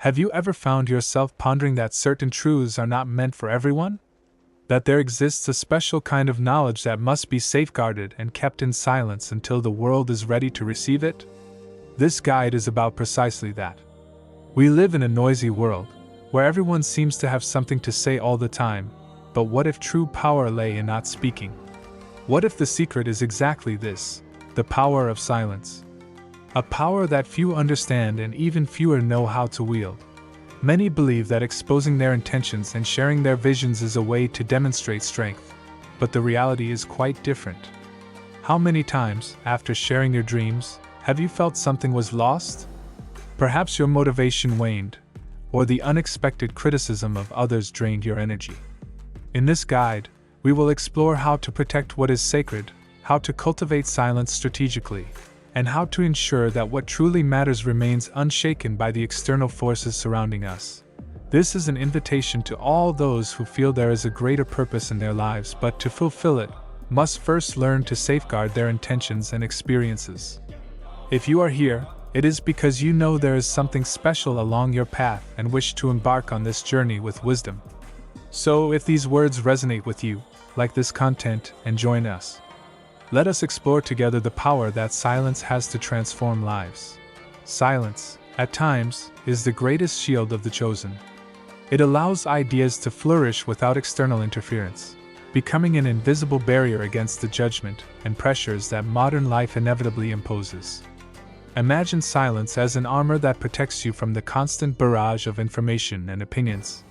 Have you ever found yourself pondering that certain truths are not meant for everyone? That there exists a special kind of knowledge that must be safeguarded and kept in silence until the world is ready to receive it? This guide is about precisely that. We live in a noisy world, where everyone seems to have something to say all the time, but what if true power lay in not speaking? What if the secret is exactly this, the power of silence? A power that few understand and even fewer know how to wield. Many believe that exposing their intentions and sharing their visions is a way to demonstrate strength, but the reality is quite different. How many times, after sharing your dreams, have you felt something was lost? Perhaps your motivation waned, or the unexpected criticism of others drained your energy. In this guide, we will explore how to protect what is sacred, how to cultivate silence strategically, and how to ensure that what truly matters remains unshaken by the external forces surrounding us. This is an invitation to all those who feel there is a greater purpose in their lives, but to fulfill it, must first learn to safeguard their intentions and experiences. If you are here, it is because you know there is something special along your path and wish to embark on this journey with wisdom. So, if these words resonate with you, like this content and join us. Let us explore together the power that silence has to transform lives. Silence, at times, is the greatest shield of the chosen. It allows ideas to flourish without external interference, becoming an invisible barrier against the judgment and pressures that modern life inevitably imposes. Imagine silence as an armor that protects you from the constant barrage of information and opinions.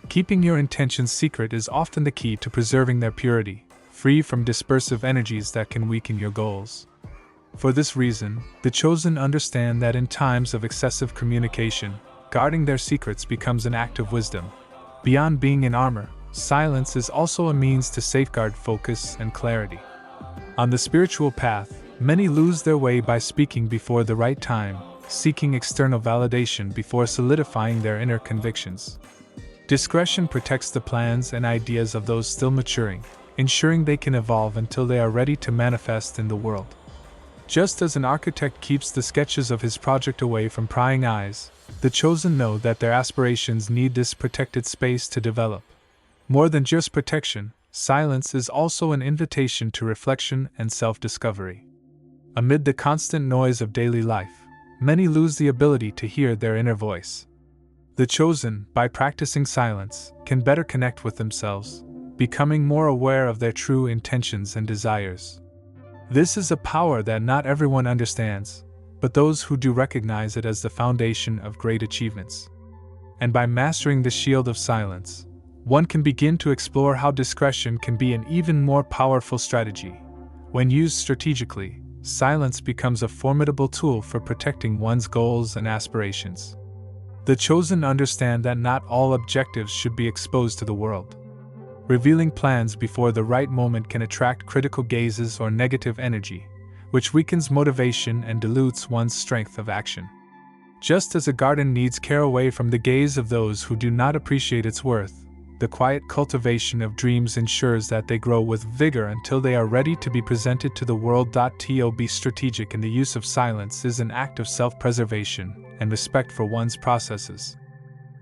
Keeping your intentions secret is often the key to preserving their purity, free from dispersive energies that can weaken your goals. For this reason, the chosen understand that in times of excessive communication, guarding their secrets becomes an act of wisdom. Beyond being an armor, silence is also a means to safeguard focus and clarity. On the spiritual path, many lose their way by speaking before the right time, seeking external validation before solidifying their inner convictions. Discretion protects the plans and ideas of those still maturing, ensuring they can evolve until they are ready to manifest in the world. Just as an architect keeps the sketches of his project away from prying eyes, the chosen know that their aspirations need this protected space to develop. More than just protection, silence is also an invitation to reflection and self-discovery. Amid the constant noise of daily life, many lose the ability to hear their inner voice. The chosen, by practicing silence, can better connect with themselves, becoming more aware of their true intentions and desires. This is a power that not everyone understands, but those who do recognize it as the foundation of great achievements. And by mastering the shield of silence, one can begin to explore how discretion can be an even more powerful strategy. When used strategically, silence becomes a formidable tool for protecting one's goals and aspirations. The chosen understand that not all objectives should be exposed to the world. Revealing plans before the right moment can attract critical gazes or negative energy, which weakens motivation and dilutes one's strength of action. Just as a garden needs care away from the gaze of those who do not appreciate its worth, the quiet cultivation of dreams ensures that they grow with vigor until they are ready to be presented to the world. To be strategic in the use of silence is an act of self-preservation and respect for one's processes.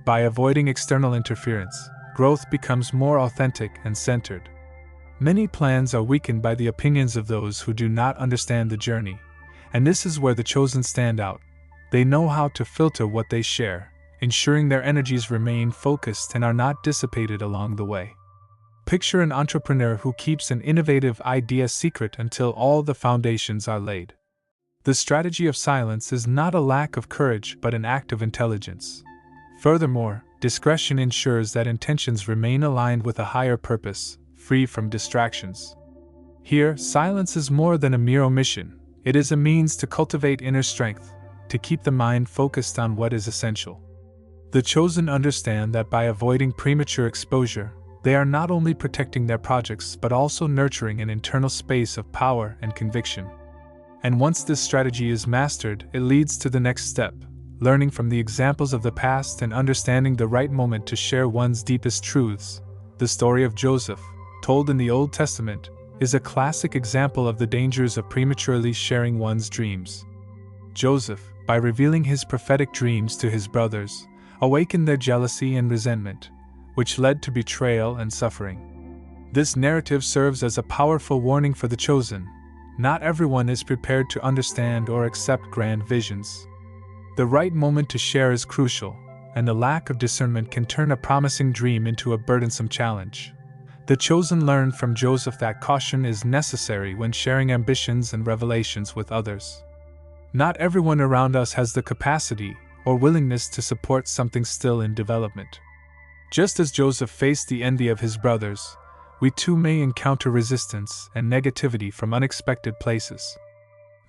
By avoiding external interference, growth becomes more authentic and centered. Many plans are weakened by the opinions of those who do not understand the journey, and this is where the chosen stand out. They know how to filter what they share, ensuring their energies remain focused and are not dissipated along the way. Picture an entrepreneur who keeps an innovative idea secret until all the foundations are laid. The strategy of silence is not a lack of courage but an act of intelligence. Furthermore, discretion ensures that intentions remain aligned with a higher purpose, free from distractions. Here, silence is more than a mere omission. It is a means to cultivate inner strength, to keep the mind focused on what is essential. The chosen understand that by avoiding premature exposure, they are not only protecting their projects but also nurturing an internal space of power and conviction. And once this strategy is mastered, it leads to the next step, learning from the examples of the past and understanding the right moment to share one's deepest truths. The story of Joseph, told in the Old Testament, is a classic example of the dangers of prematurely sharing one's dreams. Joseph, by revealing his prophetic dreams to his brothers, awakened their jealousy and resentment, which led to betrayal and suffering. This narrative serves as a powerful warning for the chosen. Not everyone is prepared to understand or accept grand visions. The right moment to share is crucial, and the lack of discernment can turn a promising dream into a burdensome challenge. The chosen learned from Joseph that caution is necessary when sharing ambitions and revelations with others. Not everyone around us has the capacity or willingness to support something still in development. Just as Joseph faced the envy of his brothers, we too may encounter resistance and negativity from unexpected places.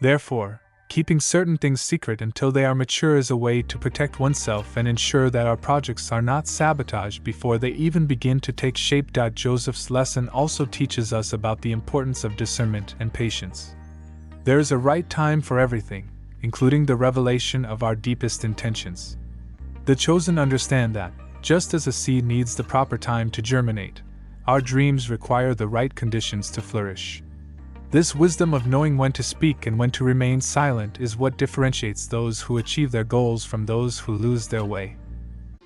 Therefore, keeping certain things secret until they are mature is a way to protect oneself and ensure that our projects are not sabotaged before they even begin to take shape. Joseph's lesson also teaches us about the importance of discernment and patience. There is a right time for everything, including the revelation of our deepest intentions. The chosen understand that, just as a seed needs the proper time to germinate, our dreams require the right conditions to flourish. This wisdom of knowing when to speak and when to remain silent is what differentiates those who achieve their goals from those who lose their way.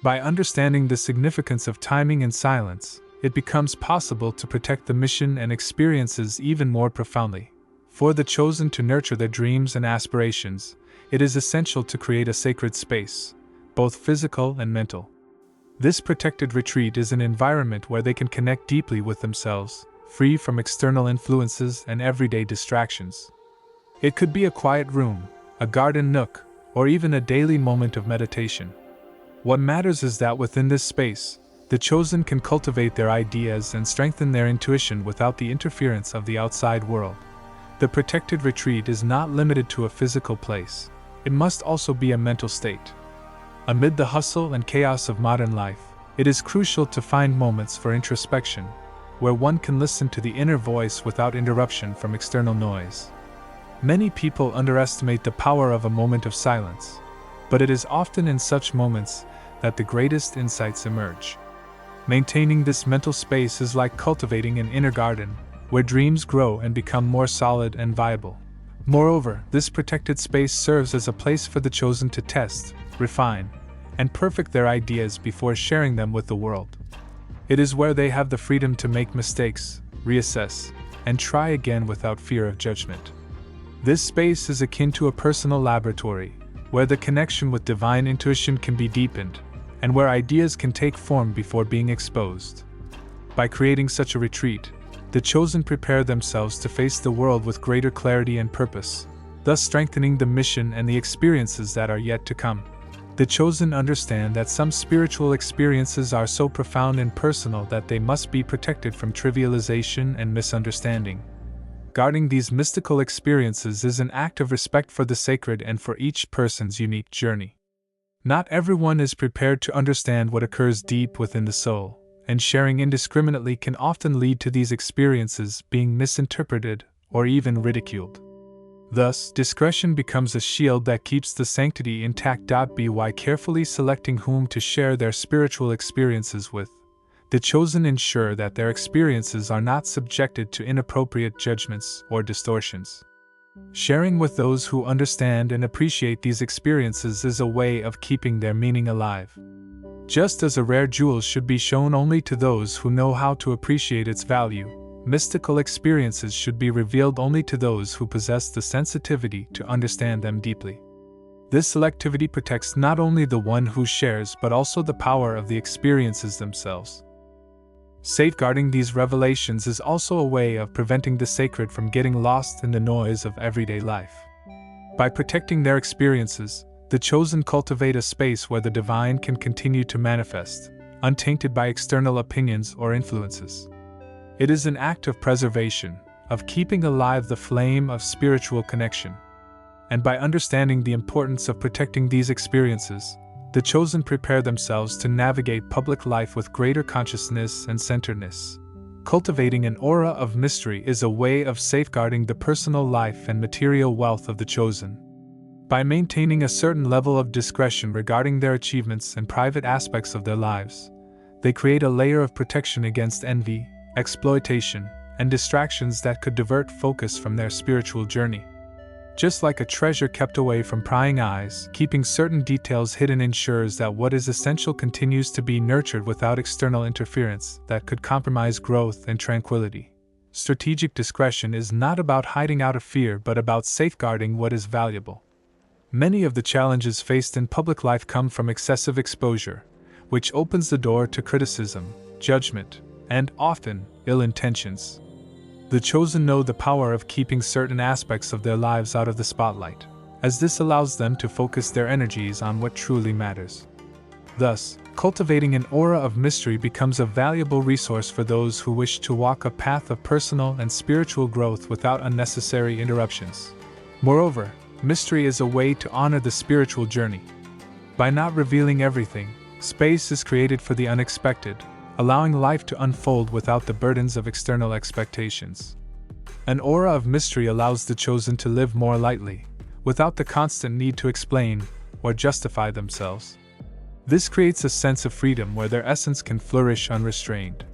By understanding the significance of timing and silence, it becomes possible to protect the mission and experiences even more profoundly. For the chosen to nurture their dreams and aspirations, it is essential to create a sacred space, both physical and mental. This protected retreat is an environment where they can connect deeply with themselves, free from external influences and everyday distractions. It could be a quiet room, a garden nook, or even a daily moment of meditation. What matters is that within this space, the chosen can cultivate their ideas and strengthen their intuition without the interference of the outside world. The protected retreat is not limited to a physical place. It must also be a mental state. Amid the hustle and chaos of modern life, it is crucial to find moments for introspection, where one can listen to the inner voice without interruption from external noise. Many people underestimate the power of a moment of silence, but it is often in such moments that the greatest insights emerge. Maintaining this mental space is like cultivating an inner garden, where dreams grow and become more solid and viable. Moreover, this protected space serves as a place for the chosen to test, refine, and perfect their ideas before sharing them with the world. It is where they have the freedom to make mistakes, reassess, and try again without fear of judgment. This space is akin to a personal laboratory, where the connection with divine intuition can be deepened, and where ideas can take form before being exposed. By creating such a retreat, the chosen prepare themselves to face the world with greater clarity and purpose, thus strengthening the mission and the experiences that are yet to come. The chosen understand that some spiritual experiences are so profound and personal that they must be protected from trivialization and misunderstanding. Guarding these mystical experiences is an act of respect for the sacred and for each person's unique journey. Not everyone is prepared to understand what occurs deep within the soul, and sharing indiscriminately can often lead to these experiences being misinterpreted or even ridiculed. Thus, discretion becomes a shield that keeps the sanctity intact. By carefully selecting whom to share their spiritual experiences with, the chosen ensure that their experiences are not subjected to inappropriate judgments or distortions. Sharing with those who understand and appreciate these experiences is a way of keeping their meaning alive. Just as a rare jewel should be shown only to those who know how to appreciate its value, mystical experiences should be revealed only to those who possess the sensitivity to understand them deeply. This selectivity protects not only the one who shares but also the power of the experiences themselves. Safeguarding these revelations is also a way of preventing the sacred from getting lost in the noise of everyday life. By protecting their experiences, the chosen cultivate a space where the divine can continue to manifest, untainted by external opinions or influences. It is an act of preservation, of keeping alive the flame of spiritual connection. And by understanding the importance of protecting these experiences, the chosen prepare themselves to navigate public life with greater consciousness and centeredness. Cultivating an aura of mystery is a way of safeguarding the personal life and material wealth of the chosen. By maintaining a certain level of discretion regarding their achievements and private aspects of their lives, they create a layer of protection against envy, exploitation, and distractions that could divert focus from their spiritual journey. Just like a treasure kept away from prying eyes, keeping certain details hidden ensures that what is essential continues to be nurtured without external interference that could compromise growth and tranquility. Strategic discretion is not about hiding out of fear but about safeguarding what is valuable. Many of the challenges faced in public life come from excessive exposure, which opens the door to criticism, judgment, and often ill intentions. The chosen know the power of keeping certain aspects of their lives out of the spotlight, as this allows them to focus their energies on what truly matters. Thus, cultivating an aura of mystery becomes a valuable resource for those who wish to walk a path of personal and spiritual growth without unnecessary interruptions. Moreover, mystery is a way to honor the spiritual journey. By not revealing everything, space is created for the unexpected, allowing life to unfold without the burdens of external expectations. An aura of mystery allows the chosen to live more lightly, without the constant need to explain or justify themselves. This creates a sense of freedom where their essence can flourish unrestrained.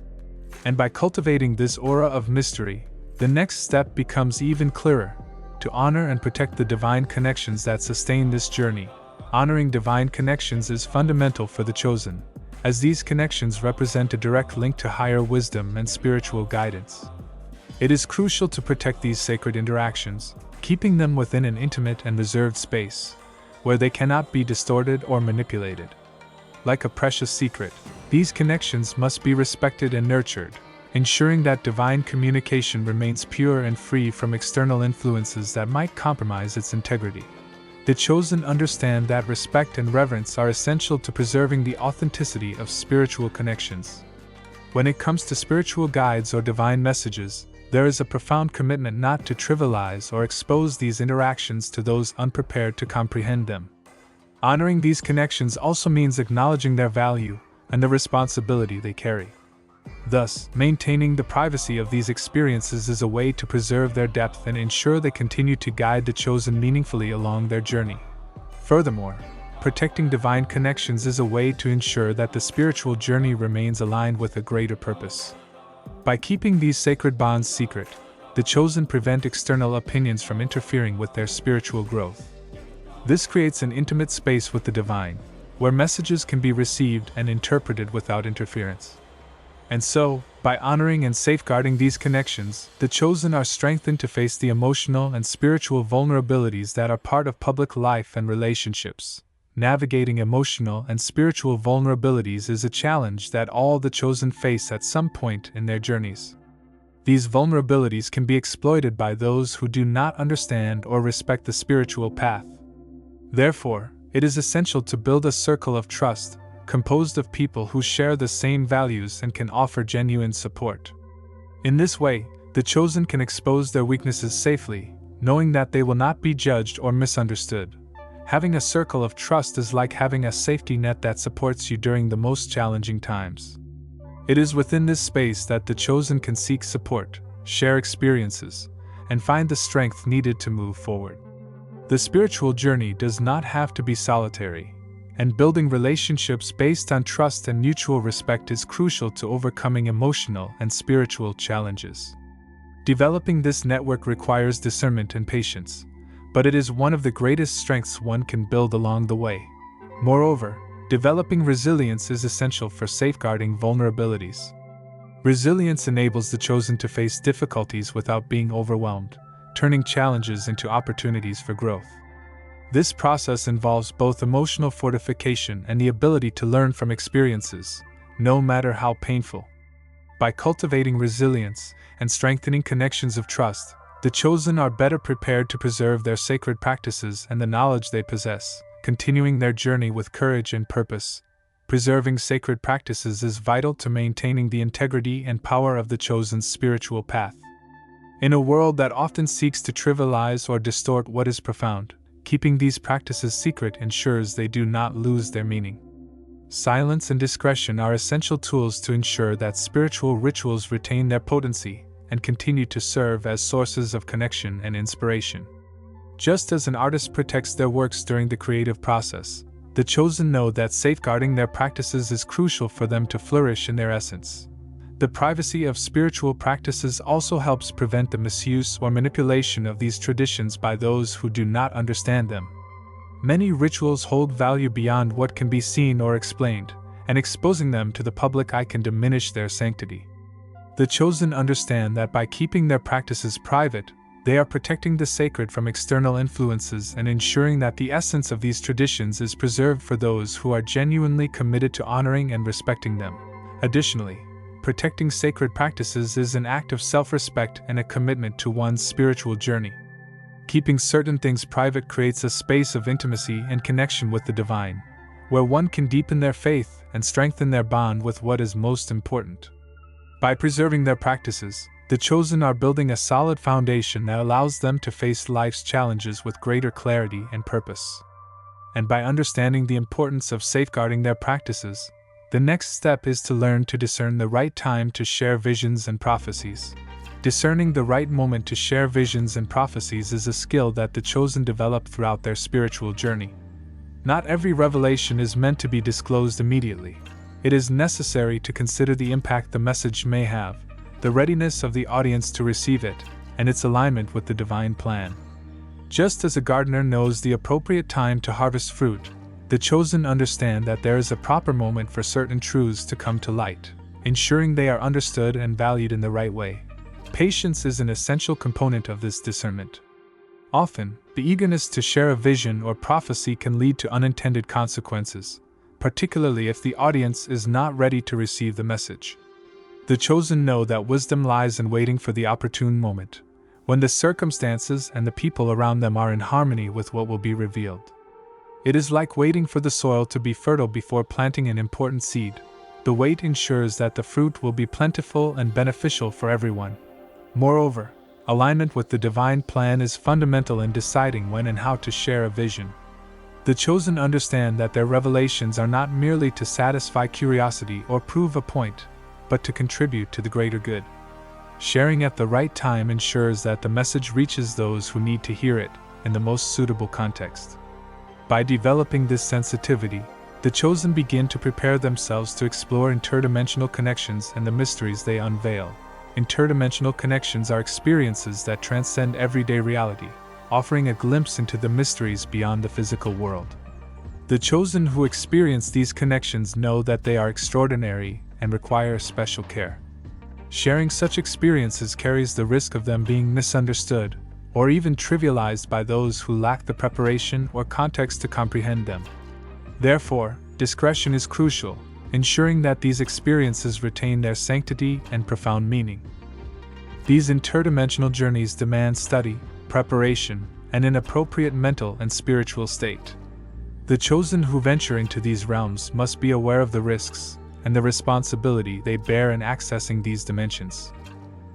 And by cultivating this aura of mystery, the next step becomes even clearer: to honor and protect the divine connections that sustain this journey. Honoring divine connections is fundamental for the chosen, as these connections represent a direct link to higher wisdom and spiritual guidance. It is crucial to protect these sacred interactions, keeping them within an intimate and reserved space, where they cannot be distorted or manipulated. Like a precious secret, these connections must be respected and nurtured, ensuring that divine communication remains pure and free from external influences that might compromise its integrity. The chosen understand that respect and reverence are essential to preserving the authenticity of spiritual connections. When it comes to spiritual guides or divine messages, there is a profound commitment not to trivialize or expose these interactions to those unprepared to comprehend them. Honoring these connections also means acknowledging their value and the responsibility they carry. Thus, maintaining the privacy of these experiences is a way to preserve their depth and ensure they continue to guide the chosen meaningfully along their journey. Furthermore, protecting divine connections is a way to ensure that the spiritual journey remains aligned with a greater purpose. By keeping these sacred bonds secret, the chosen prevent external opinions from interfering with their spiritual growth. This creates an intimate space with the divine, where messages can be received and interpreted without interference. And so, by honoring and safeguarding these connections, the chosen are strengthened to face the emotional and spiritual vulnerabilities that are part of public life and relationships. Navigating emotional and spiritual vulnerabilities is a challenge that all the chosen face at some point in their journeys. These vulnerabilities can be exploited by those who do not understand or respect the spiritual path. Therefore, it is essential to build a circle of trust, composed of people who share the same values and can offer genuine support. In this way, the chosen can expose their weaknesses safely, knowing that they will not be judged or misunderstood. Having a circle of trust is like having a safety net that supports you during the most challenging times. It is within this space that the chosen can seek support, share experiences, and find the strength needed to move forward. The spiritual journey does not have to be solitary, and building relationships based on trust and mutual respect is crucial to overcoming emotional and spiritual challenges. Developing this network requires discernment and patience, but it is one of the greatest strengths one can build along the way. Moreover, developing resilience is essential for safeguarding vulnerabilities. Resilience enables the chosen to face difficulties without being overwhelmed, turning challenges into opportunities for growth. This process involves both emotional fortification and the ability to learn from experiences, no matter how painful. By cultivating resilience and strengthening connections of trust, the chosen are better prepared to preserve their sacred practices and the knowledge they possess, continuing their journey with courage and purpose. Preserving sacred practices is vital to maintaining the integrity and power of the chosen's spiritual path. In a world that often seeks to trivialize or distort what is profound, keeping these practices secret ensures they do not lose their meaning. Silence and discretion are essential tools to ensure that spiritual rituals retain their potency and continue to serve as sources of connection and inspiration. Just as an artist protects their works during the creative process, the chosen know that safeguarding their practices is crucial for them to flourish in their essence. The privacy of spiritual practices also helps prevent the misuse or manipulation of these traditions by those who do not understand them. Many rituals hold value beyond what can be seen or explained, and exposing them to the public eye can diminish their sanctity. The chosen understand that by keeping their practices private, they are protecting the sacred from external influences and ensuring that the essence of these traditions is preserved for those who are genuinely committed to honoring and respecting them. Additionally, protecting sacred practices is an act of self-respect and a commitment to one's spiritual journey. Keeping certain things private creates a space of intimacy and connection with the divine, where one can deepen their faith and strengthen their bond with what is most important. By preserving their practices, the chosen are building a solid foundation that allows them to face life's challenges with greater clarity and purpose. And by understanding the importance of safeguarding their practices, the next step is to learn to discern the right time to share visions and prophecies. Discerning the right moment to share visions and prophecies is a skill that the chosen develop throughout their spiritual journey. Not every revelation is meant to be disclosed immediately. It is necessary to consider the impact the message may have, the readiness of the audience to receive it, and its alignment with the divine plan. Just as a gardener knows the appropriate time to harvest fruit, the chosen understand that there is a proper moment for certain truths to come to light, ensuring they are understood and valued in the right way. Patience is an essential component of this discernment. Often, the eagerness to share a vision or prophecy can lead to unintended consequences, particularly if the audience is not ready to receive the message. The chosen know that wisdom lies in waiting for the opportune moment, when the circumstances and the people around them are in harmony with what will be revealed. It is like waiting for the soil to be fertile before planting an important seed. The wait ensures that the fruit will be plentiful and beneficial for everyone. Moreover, alignment with the divine plan is fundamental in deciding when and how to share a vision. The chosen understand that their revelations are not merely to satisfy curiosity or prove a point, but to contribute to the greater good. Sharing at the right time ensures that the message reaches those who need to hear it in the most suitable context. By developing this sensitivity, the chosen begin to prepare themselves to explore interdimensional connections and the mysteries they unveil. Interdimensional connections are experiences that transcend everyday reality, offering a glimpse into the mysteries beyond the physical world. The chosen who experience these connections know that they are extraordinary and require special care. Sharing such experiences carries the risk of them being misunderstood, or even trivialized by those who lack the preparation or context to comprehend them. Therefore, discretion is crucial, ensuring that these experiences retain their sanctity and profound meaning. These interdimensional journeys demand study, preparation, and an appropriate mental and spiritual state. The chosen who venture into these realms must be aware of the risks and the responsibility they bear in accessing these dimensions.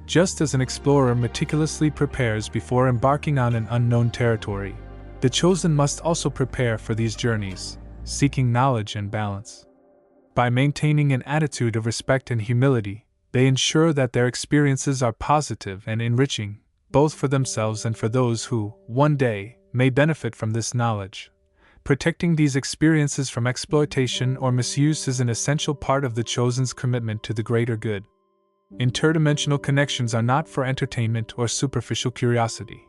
Just as an explorer meticulously prepares before embarking on an unknown territory, the chosen must also prepare for these journeys, seeking knowledge and balance. By maintaining an attitude of respect and humility, they ensure that their experiences are positive and enriching, both for themselves and for those who, one day, may benefit from this knowledge. Protecting these experiences from exploitation or misuse is an essential part of the chosen's commitment to the greater good. Interdimensional connections are not for entertainment or superficial curiosity.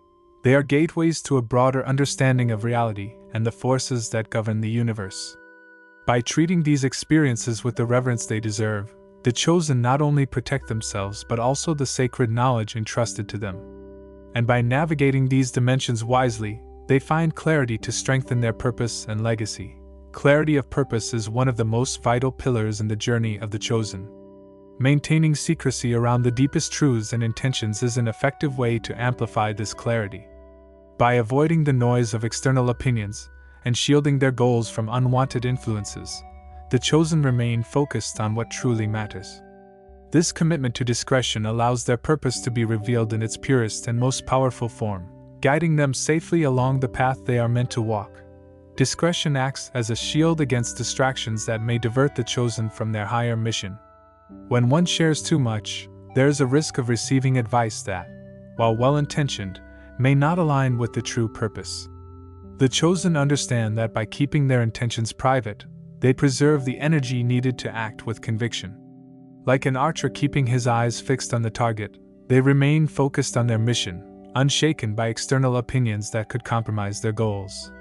They are gateways to a broader understanding of reality and the forces that govern the universe. By treating these experiences with the reverence they deserve, the chosen not only protect themselves but also the sacred knowledge entrusted to them. And by navigating these dimensions wisely, they find clarity to strengthen their purpose and legacy. Clarity of purpose is one of the most vital pillars in the journey of the chosen. Maintaining secrecy around the deepest truths and intentions is an effective way to amplify this clarity. By avoiding the noise of external opinions and shielding their goals from unwanted influences, the chosen remain focused on what truly matters. This commitment to discretion allows their purpose to be revealed in its purest and most powerful form, guiding them safely along the path they are meant to walk. Discretion acts as a shield against distractions that may divert the chosen from their higher mission. When one shares too much, there is a risk of receiving advice that, while well-intentioned, may not align with the true purpose. The chosen understand that by keeping their intentions private, they preserve the energy needed to act with conviction. Like an archer keeping his eyes fixed on the target, they remain focused on their mission, unshaken by external opinions that could compromise their goals.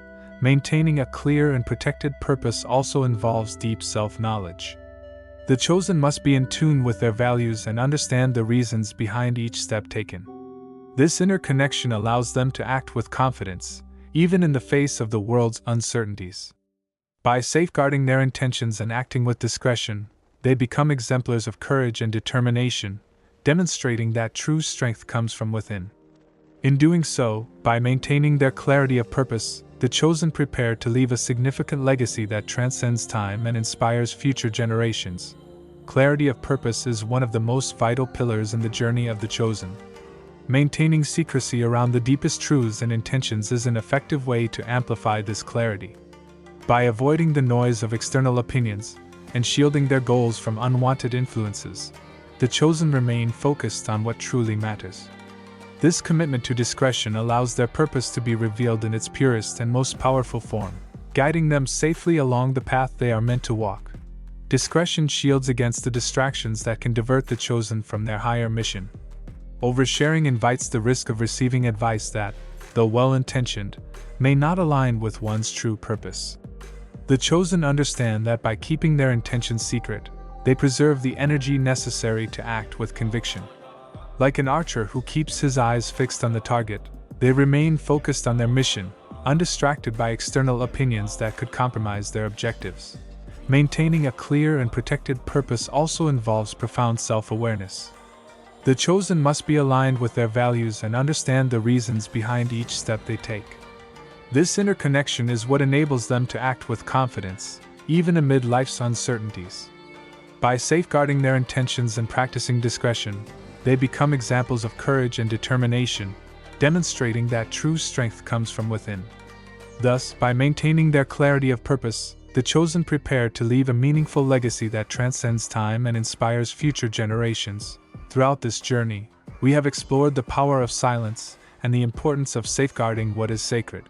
Maintaining a clear and protected purpose also involves deep self-knowledge. The chosen must be in tune with their values and understand the reasons behind each step taken. This inner connection allows them to act with confidence, even in the face of the world's uncertainties. By safeguarding their intentions and acting with discretion, they become exemplars of courage and determination, demonstrating that true strength comes from within. In doing so, by maintaining their clarity of purpose, the chosen prepare to leave a significant legacy that transcends time and inspires future generations. Clarity of purpose is one of the most vital pillars in the journey of the chosen. Maintaining secrecy around the deepest truths and intentions is an effective way to amplify this clarity. By avoiding the noise of external opinions and shielding their goals from unwanted influences, the chosen remain focused on what truly matters. This commitment to discretion allows their purpose to be revealed in its purest and most powerful form, guiding them safely along the path they are meant to walk. Discretion shields against the distractions that can divert the chosen from their higher mission. Oversharing invites the risk of receiving advice that, though well-intentioned, may not align with one's true purpose. The chosen understand that by keeping their intentions secret, they preserve the energy necessary to act with conviction. Like an archer who keeps his eyes fixed on the target, they remain focused on their mission, undistracted by external opinions that could compromise their objectives. Maintaining a clear and protected purpose also involves profound self-awareness. The chosen must be aligned with their values and understand the reasons behind each step they take. This inner connection is what enables them to act with confidence, even amid life's uncertainties. By safeguarding their intentions and practicing discretion, they become examples of courage and determination, demonstrating that true strength comes from within. Thus, by maintaining their clarity of purpose, the chosen prepare to leave a meaningful legacy that transcends time and inspires future generations. Throughout this journey, we have explored the power of silence and the importance of safeguarding what is sacred.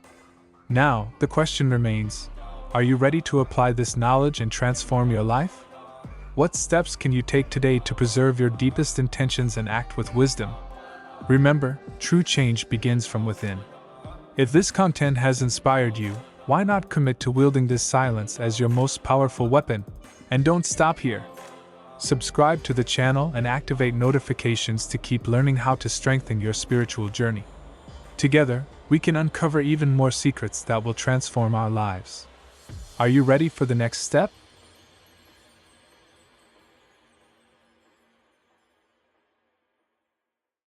Now, the question remains, are you ready to apply this knowledge and transform your life? What steps can you take today to preserve your deepest intentions and act with wisdom? Remember, true change begins from within. If this content has inspired you, why not commit to wielding this silence as your most powerful weapon? And don't stop here. Subscribe to the channel and activate notifications to keep learning how to strengthen your spiritual journey. Together, we can uncover even more secrets that will transform our lives. Are you ready for the next step?